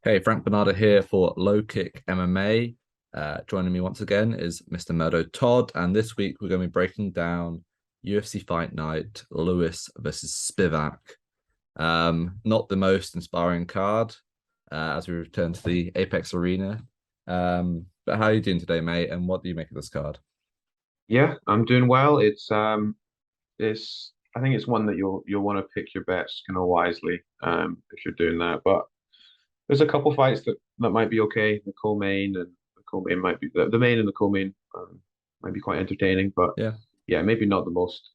Hey, Frank Bonada here for LowKick MMA. Joining me once again is Mr. Murdo Todd, and this week we're going to be breaking down UFC Fight Night, Lewis versus Spivac. Not the most inspiring card as we return to the Apex Arena. But how are you doing today, mate? And what do you make of this card? Yeah, I'm doing well. It's I think it's one that you'll want to pick your bets kind of wisely if you're doing that. But there's a couple fights that might be okay. The co-main and the co-main might be the main and the co-main might be quite entertaining. But Yeah. yeah, maybe not the most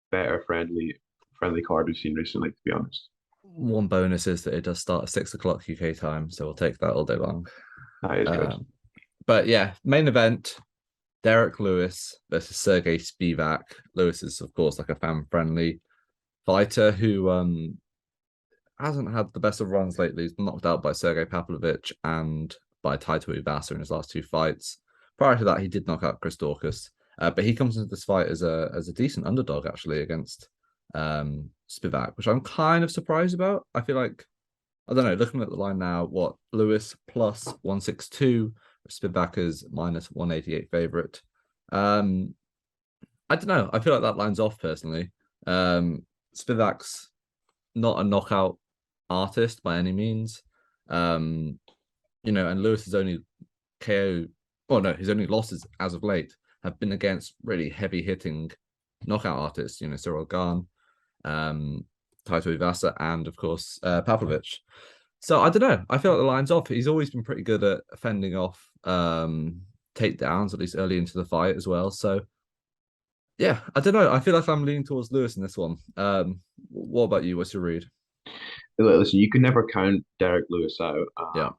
better friendly card we've seen recently, to be honest. One bonus is that it does start at 6 o'clock UK time, so we'll take that all day long. That is good. Um, but yeah, main event. Derek Lewis versus Sergey Spivac. Lewis is, of course, like a fan-friendly fighter who hasn't had the best of runs lately. He's been knocked out by Sergey Pavlovich and by Taito Uvasa in his last two fights. Prior to that, he did knock out Chris Dorcas, but he comes into this fight as a decent underdog actually against Spivac, which I'm kind of surprised about. I feel like I don't know. Looking at the line now, what Lewis plus 162, Spivac is minus 188 favorite. Um, I don't know. I feel like that line's off personally. Spivac's not a knockout artist by any means. Um, and Lewis is only KO. Well, no, his only losses as of late have been against really heavy hitting knockout artists. Cyril Gahn, um, Taito Ivasa, and of course Pavlovich. So I don't know. I feel like the line's off. He's always been pretty good at fending off takedowns, at least early into the fight as well. So yeah, I don't know. I feel like I'm leaning towards Lewis in this one. What about you? What's your read? Look, listen, you can never count Derek Lewis out. Yeah,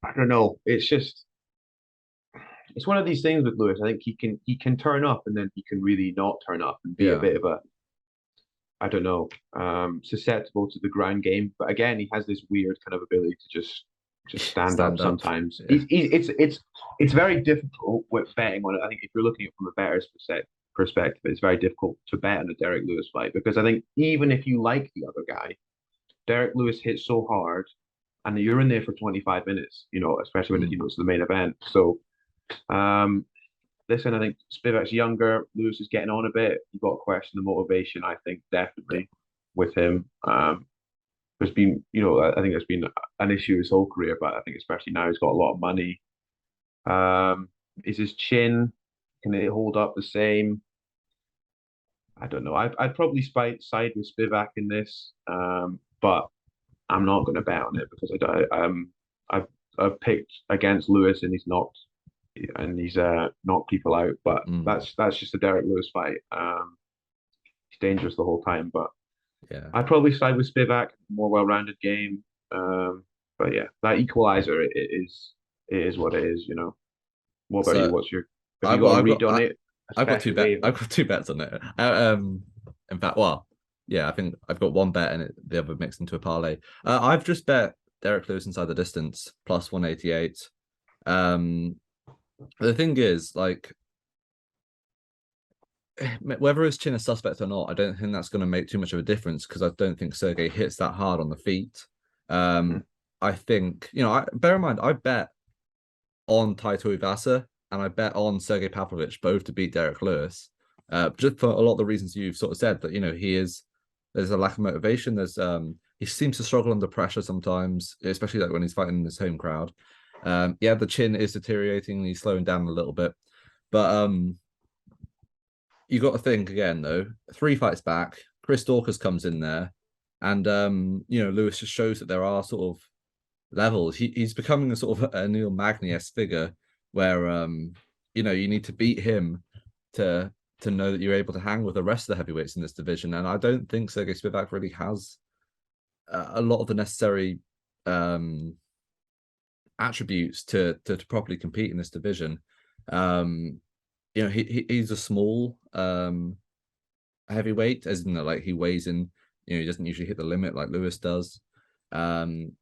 I don't know. It's one of these things with Lewis. I think he can turn up and then he can really not turn up and be a yeah, bit of a I don't know, susceptible to the ground game. But again, he has this weird kind of ability to just stand up stand up. sometimes. Yeah, It's very difficult with betting on it. I think if you're looking at it from a bettor's perspective, it's very difficult to bet on a Derek Lewis fight because I think even if you like the other guy, Derek Lewis hits so hard, and you're in there for 25 minutes. Especially when mm, it's the main event. So um, listen, I think Spivak's younger. Lewis is getting on a bit. You've got to question the motivation, I think, yeah, definitely with him. There's been, I think there's been an issue his whole career, but I think especially now he's got a lot of money. Is his chin, can it hold up the same? I don't know. I'd probably side with Spivak in this, but I'm not going to bet on it because I've I've picked against Lewis and he's knocked people out. But mm, that's just a Derek Lewis fight. He's dangerous the whole time, but yeah. I'd probably side with Spivak, more well-rounded game. But yeah, that equalizer it is what it is. What about you? So Have you got a read on it, I've got two especially? I've got two bets on it. In fact, well, yeah, I think I've got one bet and the other mixed into a parlay. I've just bet Derek Lewis inside the distance plus 188. Um, the thing is, like, whether his chin is suspect or not, I don't think that's going to make too much of a difference because I don't think Sergey hits that hard on the feet. Mhm. I think bear in mind I bet on Taito Ivasa and I bet on Sergey Pavlovich both to beat Derek Lewis. Just for a lot of the reasons you've sort of said that there's a lack of motivation. He seems to struggle under pressure sometimes, especially like when he's fighting in his home crowd. Yeah, the chin is deteriorating and he's slowing down a little bit. But you got to think again though. Three fights back, Chris Dorcas comes in there, and Lewis just shows that there are sort of levels. He's becoming a sort of a Neil Magny-esque figure where you need to beat him to know that you're able to hang with the rest of the heavyweights in this division. And I don't think Sergey Spivak really has a lot of the necessary um attributes to properly compete in this division. Um, he's a small heavyweight, as in that, like he weighs in, he doesn't usually hit the limit like Lewis does. Um,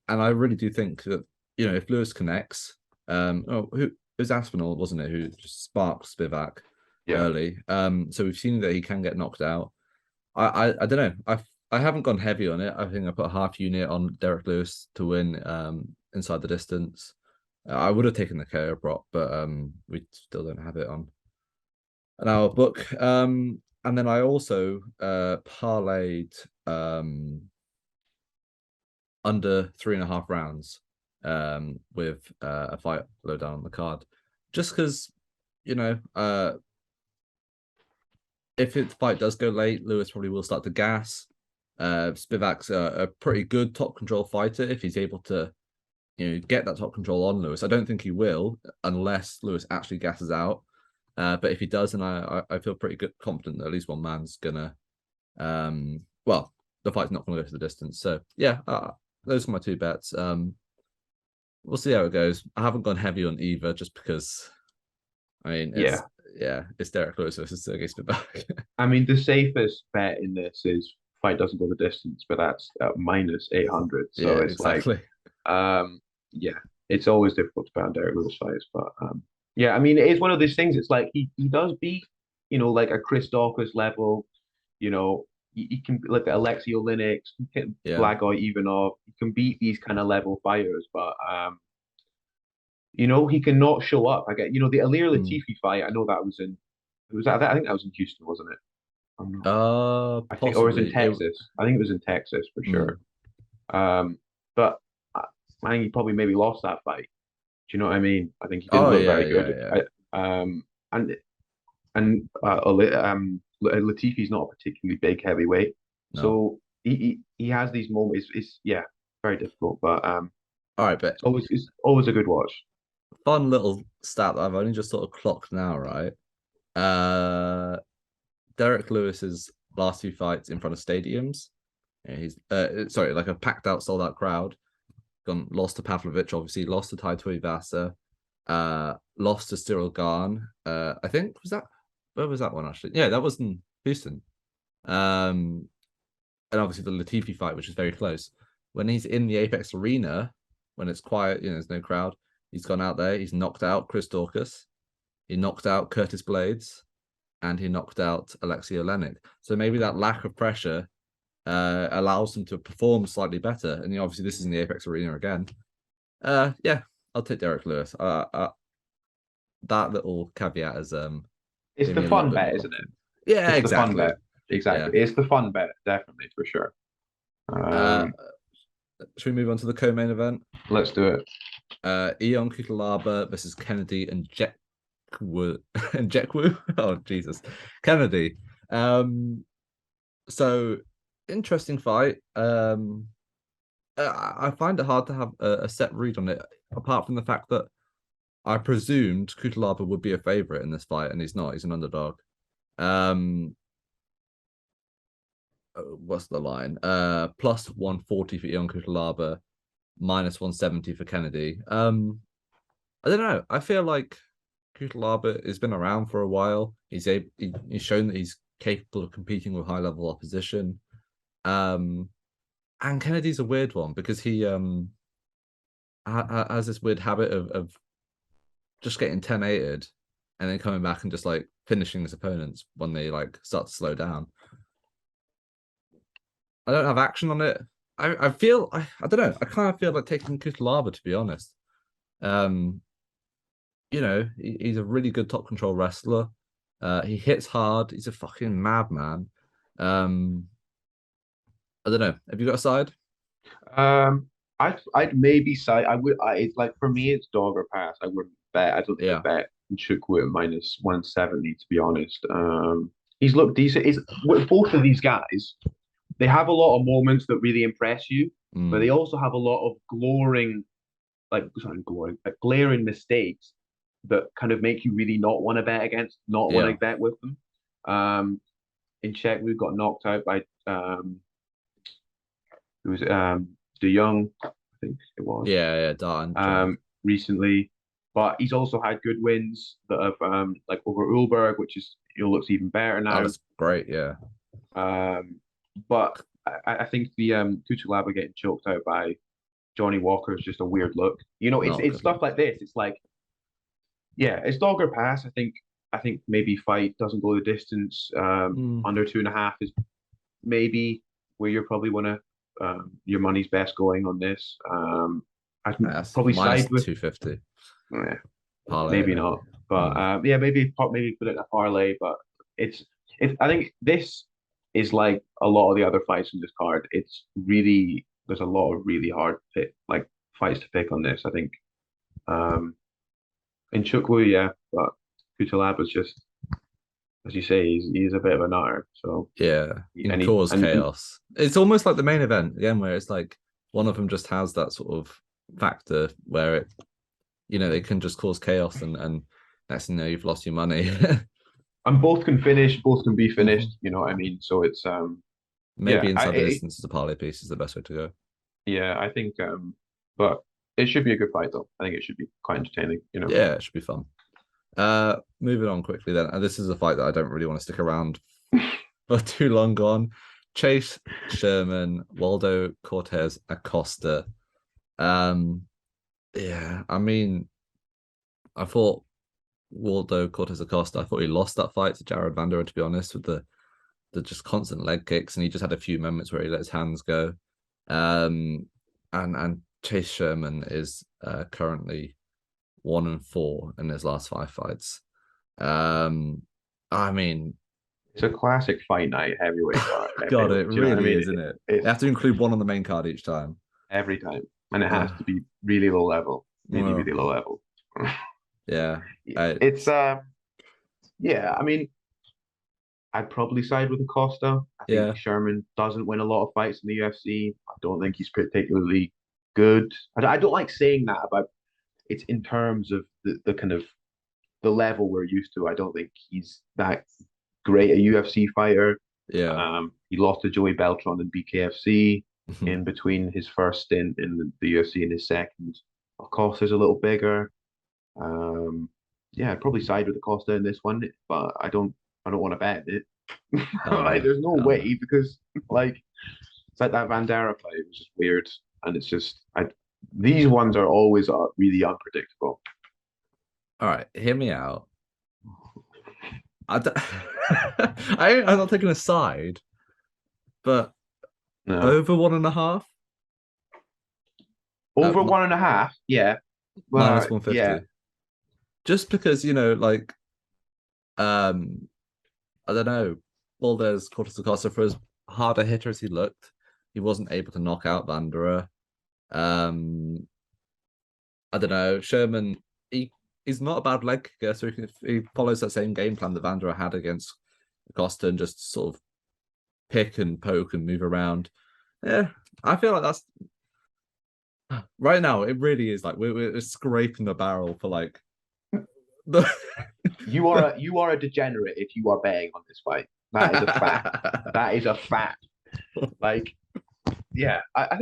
and I really do think that if Lewis connects, who it was Aspinall, wasn't it, who just sparked Spivak Yeah. early. So we've seen that he can get knocked out. I don't know. I haven't gone heavy on it. I think I put a half unit on Derek Lewis to win inside the distance. I would have taken the KO prop, but we still don't have it on our book. And then I also parlayed under 3.5 rounds with a fight low down on the card, just because if the fight does go late, Lewis probably will start to gas. Spivac's a pretty good top control fighter if he's able to, get that top control on Lewis. I don't think he will unless Lewis actually gasses out. But if he does, then I feel pretty good, confident that at least one man's gonna. Well, the fight's not gonna go to the distance. So yeah, those are my two bets. We'll see how it goes. I haven't gone heavy on either, just because. I mean, it's Derek Lewis versus Sergey Spivac. I mean, the safest bet in this is fight doesn't go the distance, but that's at minus 800. So Yeah, it's exactly. yeah, it's always difficult to bet on Derek Lewis fights, but yeah, I mean, it is one of those things. It's like he does beat, like a Chris Dawkins level, he can like Alexei Oleinik, he can Yeah. Blagoy Ivanov, he can beat these kind of level fighters, but he cannot show up. I get, the Alir Mm. Latifi fight. I know that was in, I think that was in Houston, wasn't it? I'm not. I think, or it was in Possibly. Texas. I think it was in Texas for sure. Mm. But I think he probably maybe lost that fight. Do you know what I mean? I think he didn't Oh look yeah, very yeah, good. yeah. Latifi's not a particularly big heavyweight, No. so he has these moments. It's yeah, very difficult, but All right, but it's always a good watch. fun little stat that I've only just sort of clocked now, right? Uh Derek Lewis's last two fights in front of stadiums. Yeah, he's sorry, like a packed out, sold out crowd. Lost to Pavlovich, obviously, lost to Tai Tuivasa, lost to Cyril Garn. I think where was that one actually? Yeah, that was in Houston. And obviously the Latifi fight, which is very close. When he's in the Apex Arena, when it's quiet, there's no crowd, he's gone out there, he's knocked out Chris Dawkins, he knocked out Curtis Blades, and he knocked out Alexei Oleinik. So maybe that lack of pressure allows them to perform slightly better. And obviously, this is in the Apex Arena again. Yeah, I'll take Derek Lewis. That little caveat has It's made the me a little fun bit more bet, isn't it? confident. Yeah, It's the fun exactly. bet. Yeah. Exactly. It's the fun bet, definitely for sure. Uh, should we move on to the co-main event? Let's do it. Ion Cutelaba versus Kennedy and Nzechukwu. Oh Jesus, Kennedy. So interesting fight. I find it hard to have a set read on it, apart from the fact that I presumed Cutelaba would be a favorite in this fight, and he's not. He's an underdog. What's the line? Plus 140 for Ion Cutelaba, minus 170 for Kennedy. I don't know. I feel like Cutelaba has been around for a while. He's shown that he's capable of competing with high level opposition. And Kennedy's a weird one because he has this weird habit of just getting 10-8'd and then coming back and just like finishing his opponents when they like start to slow down. I don't have action on it. I feel I don't know. I kind of feel like taking Cutelaba, to be honest. He's a really good top control wrestler. He hits hard. He's a fucking madman. I don't know. Have you got a side? I'd maybe say I would. It's like for me, it's dog or pass. I wouldn't bet. I don't think Yeah. I'd bet Nzechukwu at minus 170. To be honest, he's looked decent. Is with both of these guys, they have a lot of moments that really impress you, but they also have a lot of glaring mistakes that kind of make you really not want to bet against, not want Yeah. to bet with them. In Czech, we got knocked out by it was De Jong, I think it was. Yeah, Darn. Recently, but he's also had good wins that have like over Ulberg, which is looks even better That now. was great, yeah. But I think the Cutelaba getting choked out by Johnny Walker is just a weird look. It's stuff like this. It's like, yeah, it's dog or pass. I think maybe fight doesn't go the distance. Under 2.5 is maybe where you probably want to your money's best going on this. I'd That's probably minus side with 250 eh, parlay maybe in it. not, but yeah, maybe put it in a parlay. But it's I think this is like a lot of the other fights in this card. It's really there's a lot of really hard fights to pick on this. I think Nzechukwu, yeah, but Cutelaba is just as you say, he's a bit of a nutter. So Yeah, you can and he cause and chaos. It's almost like the main event again, where it's like one of them just has that sort of factor where it, it can just cause chaos and next thing you know, you've lost your money. and both can finish, both can be Mhm. finished. You know what I mean? So it's Maybe yeah, inside the distance, the parlay piece is the best way to go. yeah, I think but it should be a good fight though. I think it should be quite entertaining. You know. Yeah, it should be fun. Moving on quickly then, and this is a fight that I don't really want to stick around for too long on. Chase Sherman, Waldo Cortes-Acosta. Um, yeah, I mean, I thought Waldo Cortes-Acosta, I thought he lost that fight to Jared Vanderer, to be honest, with the just constant leg kicks, and he just had a few moments where he let his hands go. And Chase Sherman is currently 1-4 in his last 5 fights. I mean, It's a classic fight night heavyweight card. God, it Do you know what I really mean? is, isn't it? They It's have to include one on the main card each time. every time, and it has Uh, to be really low level, really, well, really low level. yeah, It's yeah. I mean, I'd probably side with Acosta. I think yeah, Sherman doesn't win a lot of fights in the UFC. I don't think he's particularly good. I don't like saying that about it's in terms of the kind of the level we're used to. I don't think he's that great a UFC fighter. yeah. He lost to Joey Beltran in BKFC in between his first stint in the UFC and his second. Acosta's a little bigger. Um, yeah, I'd probably side with Acosta in this one, but I don't want to bet it. Hell Like, no, there's no hell no. way because like it's like that Vandera fight. It was just weird, and it's just I. These ones are always really unpredictable. All right, hear me out. I don't, I'm not taking a side, but No, over 1.5 at over 1.5. Yeah, minus but yeah, 150. Just because, like, um, I don't know, Valdez Cortes Acosta, for as hard a hitter as he looked, he wasn't able to knock out Vanderer. Um, I don't know, Sherman, he's not a bad leg kicker, so if he follows that same game plan that Vanderer had against Acosta and just sort of pick and poke and move around. Yeah, I feel like that's right now. It really is like we're scraping the barrel for like the. you are a degenerate if you are betting on this fight. That is a fact. That is a fact. Like, yeah, I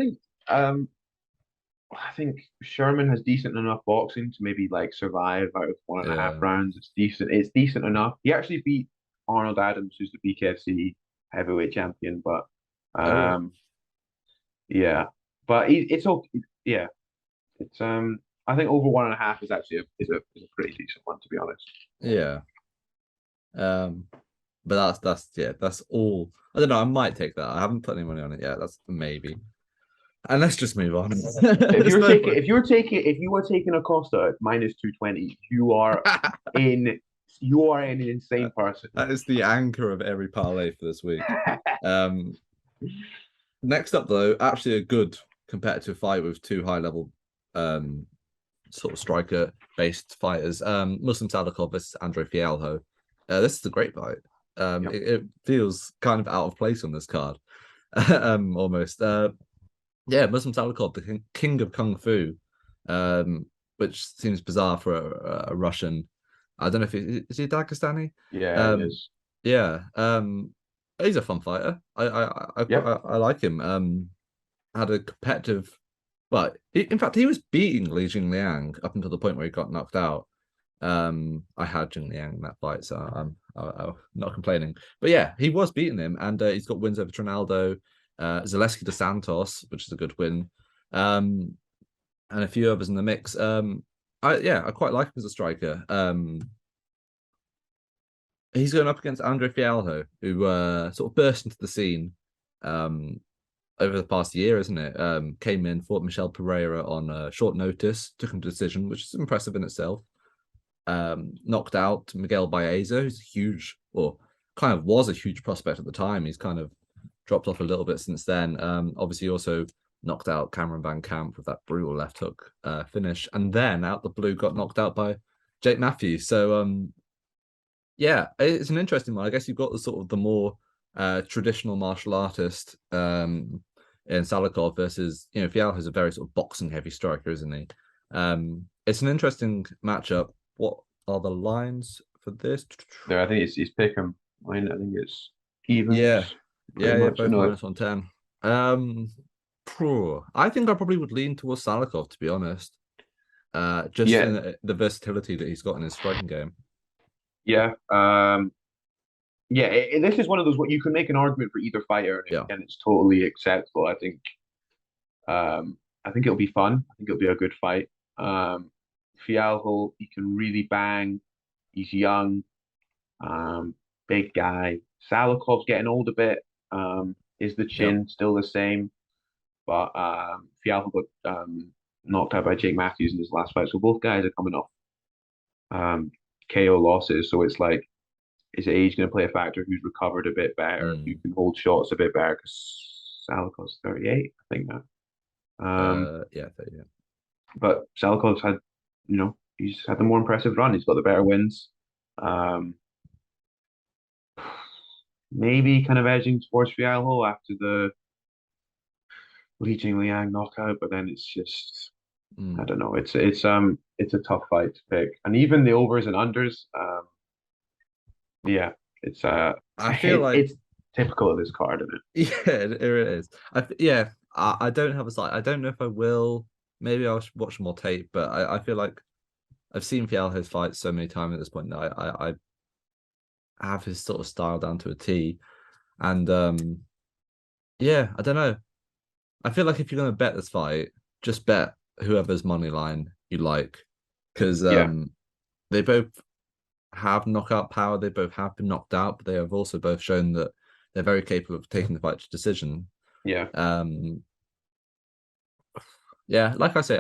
think Sherman has decent enough boxing to maybe like survive out of 1.5 Yeah. rounds. It's decent. It's decent enough. He actually beat Arnold Adams, who's the BKFC heavyweight champion. But Oh yeah. yeah, but it's okay. Yeah, it's I think over 1.5 is actually is a pretty decent one to be honest. Yeah. But that's yeah, that's all. I don't know. I might take that. I haven't put any money on it yet. That's a maybe. And let's just move on. If There's you're no taking point. if you are taking Acosta at minus 220, in you are an insane person. That is the anchor of every parlay for this week. Um, Next up, though, actually a good competitive fight with two high level um, sort of striker based fighters. Muslim Salikov versus Andre Fialho. This is a great fight. Yep. It feels kind of out of place on this card, almost. Yeah, Muslim Salikov, the king of kung fu, which seems bizarre for a Russian. I don't know if is he Dagestani. Yeah, it Um, is. yeah, he's a fun fighter. Yep. I like him. Had a competitive, but in fact, he was beating Li Jingliang up until the point where he got knocked out. I had Jingliang in that fight, so I'm not complaining. But yeah, he was beating him, and he's got wins over Trinaldo, Zaleski dos Santos, which is a good win, and a few others in the mix. I quite like him as a striker. He's going up against Andre Fialho, who sort of burst into the scene over the past year, isn't it? Came in, fought Michel Pereira on short notice, took him to decision, which is impressive in itself. Knocked out Miguel Baeza, who's huge, or kind of was a huge prospect at the time. He's kind of dropped off a little bit since then. Obviously, also knocked out Cameron Van Camp with that brutal left hook finish, and then out the blue got knocked out by Jake Matthews. So yeah, it's an interesting one. I guess you've got the sort of the more traditional martial artist in Salikov versus, Fialho is a very sort of boxing heavy striker, isn't he? It's an interesting matchup. What are the lines for this? There, I think it's pick 'em. I think it's evens. Yeah, much. both No, -110. I think I probably would lean towards Salikov, to be honest. Just yeah, in the versatility that he's got in his striking game. yeah. Yeah, this is one of those what you can make an argument for either fighter, Yeah. and it's totally acceptable. I think it'll be fun. I think it'll be a good fight. Fialho, he can really bang. He's young, big guy. Salikov's getting old a bit. Is the chin still the same? But Fialho got knocked out by Jake Matthews in his last fight, so both guys are coming off KO losses. So it's like, is age going to play a factor? Who's recovered a bit better? Who can hold shots a bit better? Because Salikov's 38, I think that. Yeah, 38. But Salikov's had, he's had the more impressive run. He's got the better wins. Maybe kind of edging towards Fialho after the Li Jingliang knockout, but then it's just I don't know. It's a tough fight to pick, and even the overs and unders. Yeah, it's I feel like it's typical of this card, isn't it? Yeah, it is. I don't have a site. I don't know if I will. Maybe I'll watch more tape, but I feel like I've seen Fialho's fights so many times at this point that I have his sort of style down to a T. And yeah, I don't know. I feel like if you're gonna bet this fight, just bet whoever's money line you like. Because they both have knockout power, they both have been knocked out, but they have also both shown that they're very capable of taking the fight to decision. Yeah. Yeah, like I say,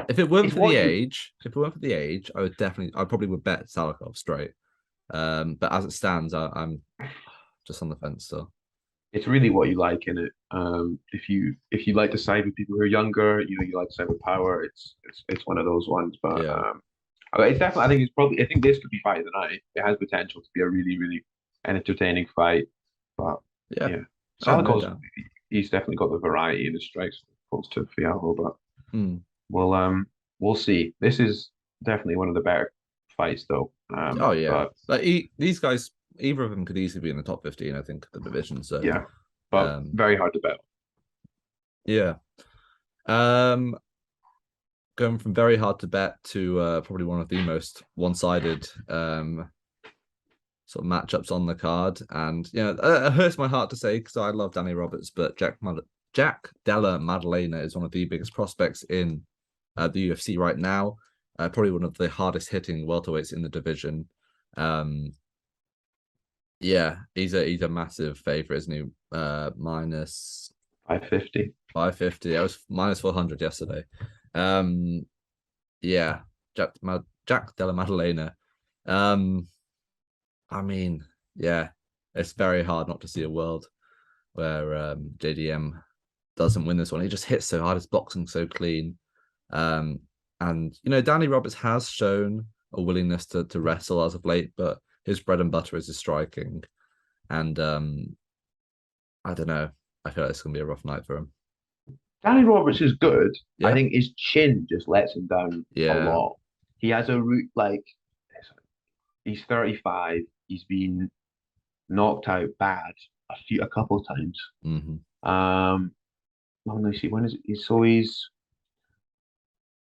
if it weren't for the age, I probably would bet Salikov straight. But as it stands, I'm just on the fence still. It's really what you like in it. If you like to side with people who are younger, you like to side with power. It's one of those ones. But it's definitely. I think this could be fight of the night. It has potential to be a really really entertaining fight. But yeah, Salikov's he's definitely got the variety in his strikes opposed to Fialho. But we'll see. This is definitely one of the better fights though. But these guys, either of them could easily be in the top 15, I think, the division. So yeah, but very hard to bet. Yeah. Going from very hard to bet to probably one of the most one-sided sort of matchups on the card. And it hurts my heart to say because I love Danny Roberts, but Jack Della Maddalena is one of the biggest prospects in the UFC right now. Probably one of the hardest hitting welterweights in the division. Yeah, he's a massive favorite, isn't he? Minus 550. 550. I was minus 400 yesterday. Yeah, Jack Della Maddalena. I mean, yeah, it's very hard not to see a world where JDM doesn't win this one. He just hits so hard, his boxing so clean. And Danny Roberts has shown a willingness to wrestle as of late, but his bread and butter is his striking. And I don't know. I feel like it's gonna be a rough night for him. Danny Roberts is good. Yeah. I think his chin just lets him down a lot. He has a root he's 35. He's been knocked out bad a couple of times. Let me see, when is it? So he's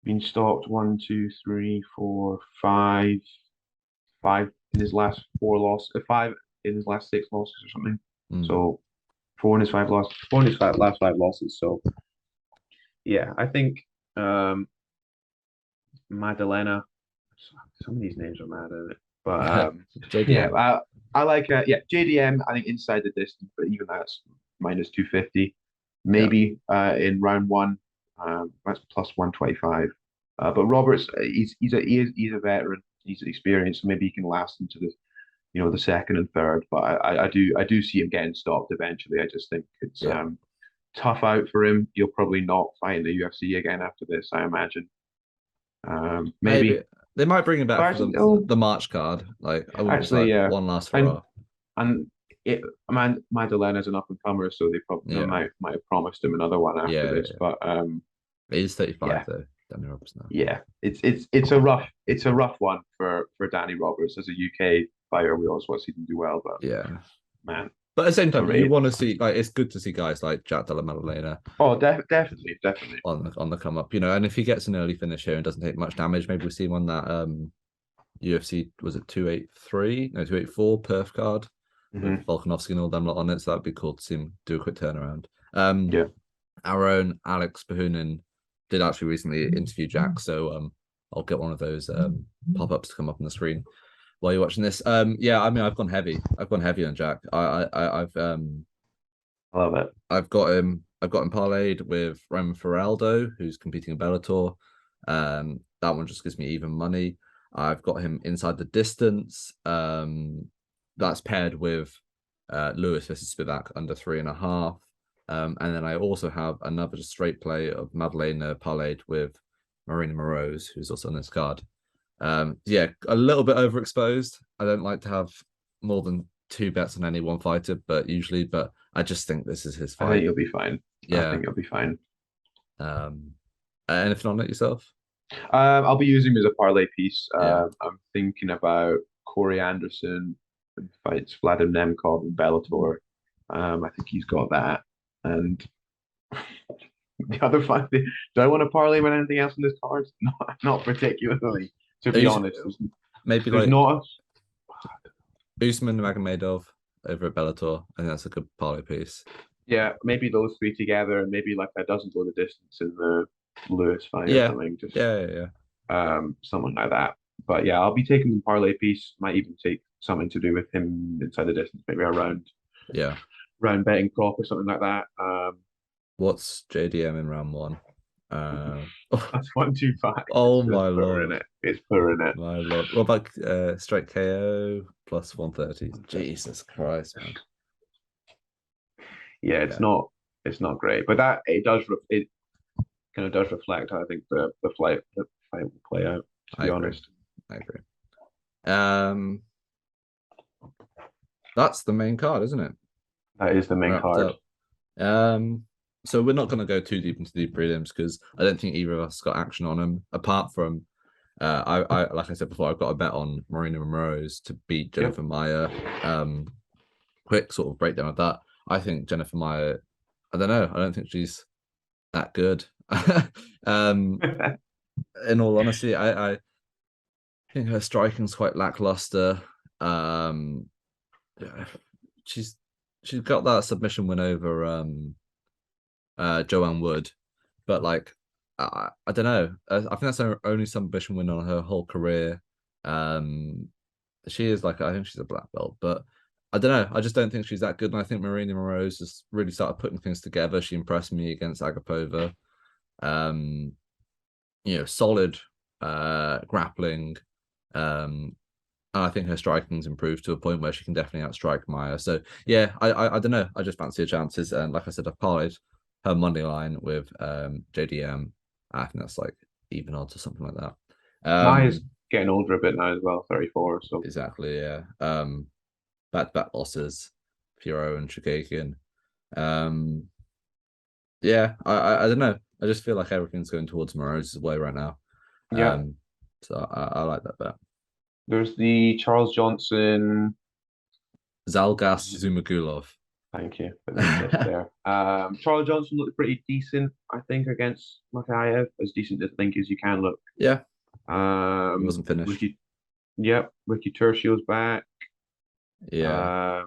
been stopped 1, 2, 3, 4, 5 in his last 4 losses, 5 in his last 6 losses or something. So 4 in his 5 losses, 4 in his last 5 losses. So yeah, I think Maddalena. Some of these names are mad, isn't it? But yeah, JDM. I like JDM. I think inside the distance, but even that's minus 250. Yeah. Maybe in round one, that's plus 125. But Roberts, he's a veteran. He's experienced. So maybe he can last into the second and third. But I do see him getting stopped eventually. I just think it's Yeah. tough out for him. He'll probably not fight in the UFC again after this, I imagine. Maybe Maybe. they might bring him But back for actually, oh, the March card. Like I wouldn't actually, like yeah. one last And hurrah. and Maddalena is an up and comer, so they Yeah. might have promised him another one after Yeah. this. Yeah. But He's 35 yeah, though. Danny Roberts now. yeah, it's a rough one for Danny Roberts as a UK fighter. We always want to see him do well, but Yeah. man, But at the same time, you parade. want to see like it's good to see guys like Jack Della Maddalena Oh, definitely. on the come up, and if he gets an early finish here and doesn't take much damage, maybe we see him on that UFC was it 283? No, 284 Perth card with Hmm. Volkanovski and all them lot on it. So that'd be cool to see him do a quick turnaround. Yeah. Our own Alex Bahunin did actually recently interview Jack, so I'll get one of those pop-ups to come up on the screen while you're watching this. Yeah, I mean I've gone heavy. I've gone heavy on Jack. I love it. I've got him parlayed with Roman Feraldo, who's competing in Bellator. That one just gives me even money. I've got him inside the distance. That's paired with Lewis versus Spivac under 3.5. And then I also have another straight play of Maddalena parlayed with Marina Moroz, who's also on this card. Yeah, a little bit overexposed. I don't like to have more than two bets on any one fighter, but I just think this is his I think fight. you'll be fine. I Yeah. think you'll be fine. Anything on it yourself? I'll be using him as a parlay piece. Yeah. I'm thinking about Corey Anderson who fights Vladimir Nemkov in Bellator. I think he's got that. And the other fight, do I want to parlay with anything else in this card? Not particularly, to be honest. Maybe There's like not. Usman Magomedov over at Bellator. I think that's a good parlay piece. Yeah, maybe those three together, and maybe like that doesn't go the distance in the Lewis fight or Yeah. something. Just Yeah. something like that. But yeah, I'll be taking the parlay piece. Might even take something to do with him inside the distance, maybe a Yeah. round betting prop or something like that. What's JDM in round one? That's 125. Oh It's my purring lord. it. It's purring it. My lord. What about straight KO plus 130? Jesus Christ, man. Yeah, it's not great, but that it kind of does reflect how I think the fight will play out, to be honest. I agree. That's the main card, isn't it? That is the main Wrapped card. up. So we're not going to go too deep into the prelims because I don't think either of us got action on them. Apart from, I like I said before, I've got a bet on Marina Moroz to beat Jennifer Maia. Quick sort of breakdown of that. I think Jennifer Maia. I don't know. I don't think she's that good. In all honesty, I think her striking's quite lackluster. She's got that submission win over Joanne Wood, but like I don't know. I think that's her only submission win on her whole career. She is like I think she's a black belt, but I don't know. I just don't think she's that good. And I think Marina Moroz has really started putting things together. She impressed me against Agapova. Solid grappling. And I think her striking's improved to a point where she can definitely outstrike Maia. So yeah, I don't know. I just fancy her chances. And like I said, I've parlayed her money line with JDM. I think that's like even odds or something like that. Maia's getting older a bit now as well, 34. So exactly, yeah. Back losses, Fialho and Chukagian. Yeah, I don't know. I just feel like everything's going towards Moroz's way right now. yeah, So I like that bet. there's the Charles Johnson. Zalgas Zumagulov. Thank you for the assist there. Charles Johnson looked pretty decent, I think, against Makayev. As decent as I think as you can look. Yeah, he Um, wasn't finished. Ricky Tercio's back. Yeah,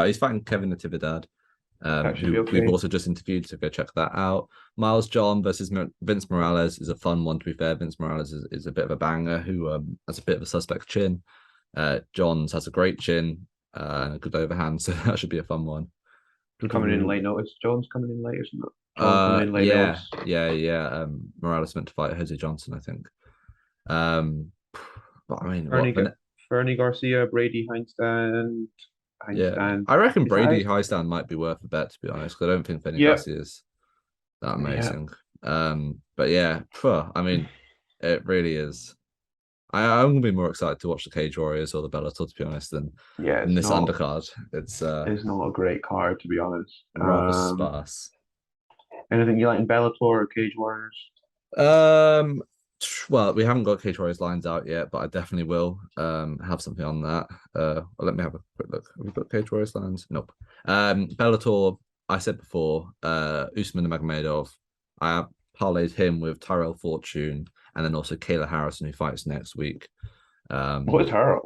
he's fighting Kevin Natividad, That should who be okay. we've also just interviewed, so go check that out. Miles John versus Vince Morales is a fun one, to be fair. Vince Morales is a bit of a banger who has a bit of a suspect chin. Johns has a great chin and a good overhand, so that should be a fun one. Coming in late notice. John's coming in late, isn't it? John coming in late Yeah, notice. yeah. Morales meant to fight Jose Johnson, I think. Um, but I mean, Fernie, Fernie Garcia, Brady Hindstand. yeah, Hindstand. I reckon Is that Brady it? Highstand might be worth a bet, to be honest, because I don't think Fanny Yeah. Garcia is that Yeah. amazing. But yeah, I mean, it really is. I'm gonna be more excited to watch the Cage Warriors or the Bellator, to be honest, Yeah, than this undercard. it's not a great card to be honest. Rather sparse. Anything you like in Bellator or Cage Warriors? Um, well, we haven't got Cage Warriors lines out yet, but I definitely will have something on that. Let me have a quick look. Have we got Cage Warriors lines? Nope. Bellator, I said before, Usman Magomedov. I have parlayed him with Tyrell Fortune and then also Kayla Harrison, who fights next week. What's her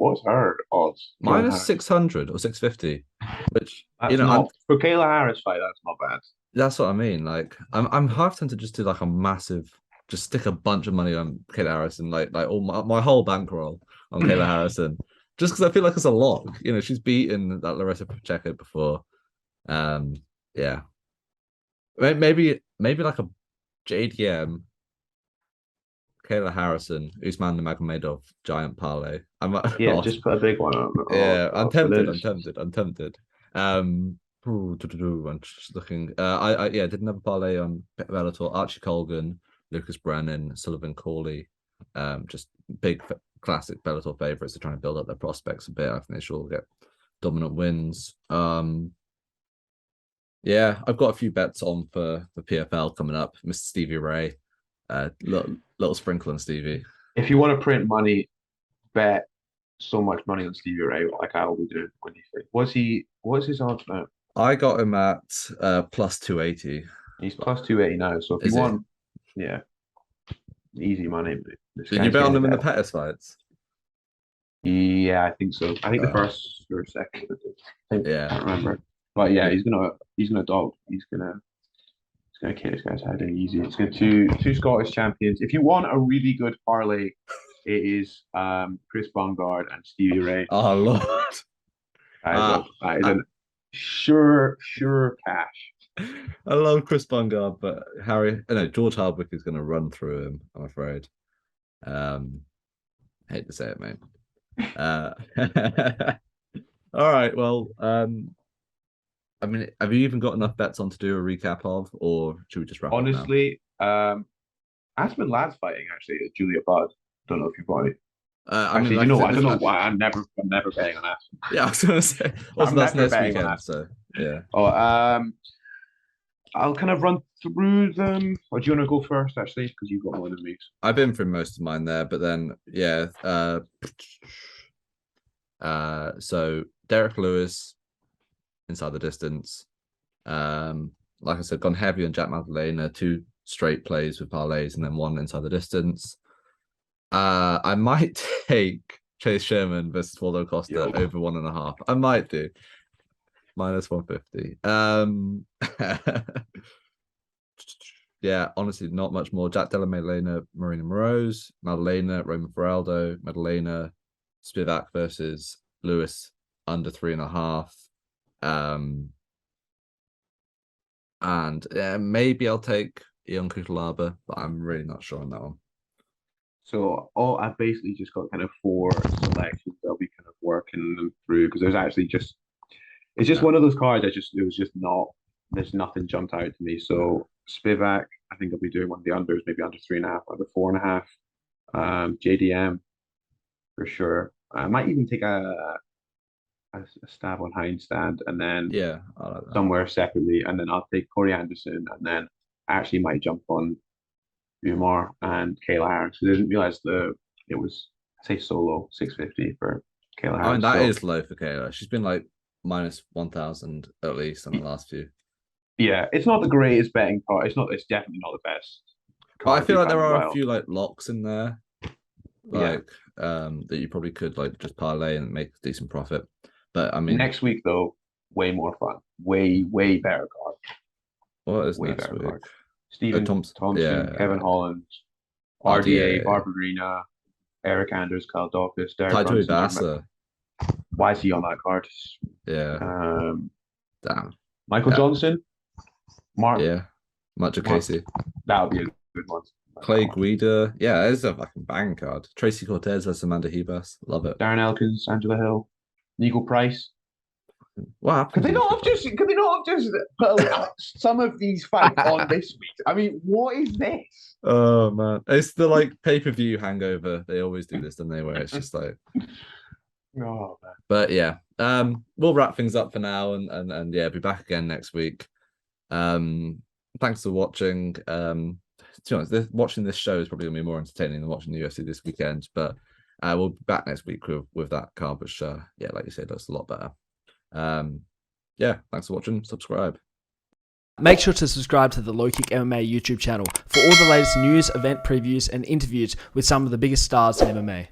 odds? Minus 600 or 650, which That's not for Kayla Harris fight, that's not bad. that's what I mean. Like, I'm half tempted to just do like a massive, just stick a bunch of money on Kayla Harrison, like all my whole bankroll on Kayla Harrison, just because I feel like it's a lock. She's beaten that Larissa Pacheco before. Yeah, maybe like a JDM, Kayla Harrison, Usman Magomedov giant parlay. Yeah, just put a big one on. Yeah, I'm tempted. For I'm tempted. I'm just looking. I did another parlay on Bellator. Archie Colgan, Lucas Brennan, Sullivan Corley. Just big classic Bellator favorites. They're trying to build up their prospects a bit. I think they should all get dominant wins. Yeah, I've got a few bets on for PFL coming up. Mr. Stevie Ray, little sprinkle on Stevie. If you want to print money, bet so much money on Stevie Ray, like I will be doing when he fights. What's his odds now? I got him at plus 280. He's plus 280 now. So if you want, yeah, easy money. Did you bet on him in the Pettis fights? Yeah, I think so. I think the first or second. Yeah, I can't remember. But yeah, he's gonna dog. He's gonna kick this guy's head in easy. It's gonna two Scottish champions. If you want a really good parlay, it is Chris Bungard and Stevie Ray. Oh Lord. That is a sure cash. I love Chris Bungard, but George Hardwick is gonna run through him, I'm afraid. Hate to say it, mate. All right, well, I mean, have you even got enough bets on to do a recap of, or should we just wrap Honestly, Aspen Ladd's fighting actually at Julia Budd. Don't know if you bought it. Actually, I don't know why. I'm never betting on Aspen. Yeah, I was gonna say. Also, that's next weekend, so yeah. I'll kind of run through them. Or do you want to go first, actually? Because you've got more than me. I've been through most of mine there, but then yeah. So Derek Lewis inside the distance. Like I said, gone heavy on Jack Maddalena, 2 straight plays with parlays, and then 1 inside the distance. I might take Chase Sherman versus Cortes-Acosta over 1.5. I might do. Minus 150. Yeah, honestly, not much more. Jack Della, Maddalena, Marina Moroz, Maddalena, Roman Feraldo, Maddalena, Spivac versus Lewis under 3.5. And maybe I'll take Ion Cutelaba, but I'm really not sure on that one. So I've basically just got kind of 4 selections that I'll be kind of working them through because it's just one of those cards there's nothing jumped out to me. So Spivac, I think I'll be doing one of the unders, maybe under 3.5, under 4.5. JDM for sure. I might even take a stab on Hindstand and then I like that. Somewhere separately, and then I'll take Corey Anderson, and then I actually might jump on Umar and Kayla Harris. I didn't realize it was solo 650 for Kayla Harris. I mean that is low for Kayla. She's been like minus 1,000 at least in the last few. Yeah, it's not the greatest betting card. It's definitely not the best. But I feel like there are a few like locks in there, that you probably could like just parlay and make a decent profit. But I mean, next week though, way more fun, way better card. What is next week? Card. Stephen Thompson, Kevin Holland, RDA, Barbara Grina, Eric Anders, Kyle Dawkins, Derek Taito Bassa. Why is he on that card? Yeah. Damn. Michael Johnson, Mark. Yeah. Much of Casey. That would be a good one. Clay Guida. Yeah, it's a fucking bang card. Tracy Cortez versus Amanda Hebus. Love it. Darren Elkins, Angela Hill, Nigel Price. What happened? Could they not have just put some of these fights on this week? I mean, what is this? Oh man, it's the like pay-per-view hangover. They always do this, don't they? Where it's just like, oh man. But yeah, we'll wrap things up for now, and yeah, be back again next week. Thanks for watching. To be honest, watching this show is probably gonna be more entertaining than watching the UFC this weekend. But we'll be back next week with that card, which yeah, like you said, looks a lot better. Yeah, thanks for watching. Subscribe. Make sure to subscribe to the LowKick MMA YouTube channel for all the latest news, event previews, and interviews with some of the biggest stars in MMA.